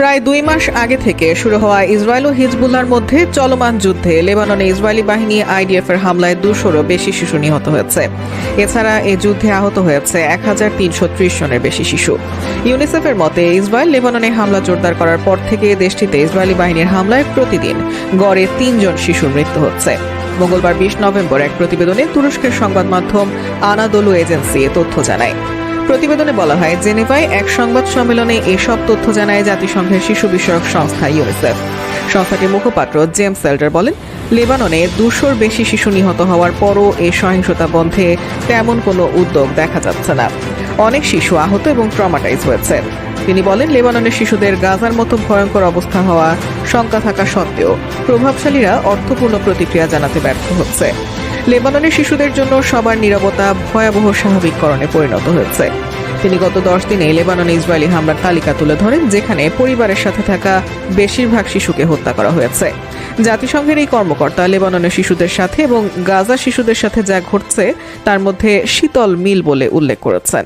প্রায় 2 মাস আগে থেকে শুরু হওয়া ইসরায়েল ও হিজবুল্লাহর মধ্যে চলমান যুদ্ধে লেবাননে ইসরায়েলি বাহিনী আইডিএফ এর হামলায় 200-রও বেশি শিশু নিহত হয়েছে। এছাড়া এই যুদ্ধে আহত হয়েছে 1330 জনের বেশি শিশু। ইউনিসেফের মতে ইসরায়েল লেবাননে হামলা জোরদার করার পর থেকে দেশটিতে ইসরায়েলি বাহিনীর হামলায় প্রতিদিন গড়ে 3 জন শিশুর মৃত্যু হচ্ছে। মঙ্গলবার 20 নভেম্বর এক প্রতিবেদনে তুরস্কের সংবাদ মাধ্যম আনাদোলু এজেন্সি এ তথ্য জানায়। প্রতিবেদনে বলা হয়, জেনেভায় এক সংবাদ সম্মেলনে এসব তথ্য জানায় জাতিসংঘের শিশু বিষয়ক সংস্থা ইউনিসেফ। সংস্থাটির মুখপাত্র জেমস এল্ডার বলেন, লেবাননে 200-র বেশি শিশু নিহত হওয়ার পরও এই সহিংসতা বন্ধে তেমন কোনো উদ্যোগ দেখা যাচ্ছে না। অনেক শিশু আহত এবং ট্রমাটাইজ হয়েছে। তিনি বলেন, লেবাননের শিশুদের গাজার মতো ভয়ঙ্কর অবস্থা হওয়া শঙ্কা থাকা সত্ত্বেও প্রভাবশালীরা অর্থপূর্ণ প্রতিক্রিয়া জানাতে ব্যর্থ হচ্ছে। লেবাননের শিশুদের জন্য সবার নীরবতা ভয়াবহ স্বাভাবিককরণে পরিণত হয়েছে। তিনি গত 10 দিনে লেবাননে ইসরায়েলি হামলার তালিকা তুলে ধরেন, যেখানে পরিবারের সাথে থাকা বেশিরভাগ শিশুকে হত্যা করা হয়েছে। জাতিসংঘের এই কর্মকর্তা লেবাননের শিশুদের সাথে এবং গাজা শিশুদের সাথে যা ঘটছে তার মধ্যে শীতল মিল বলে উল্লেখ করেছেন।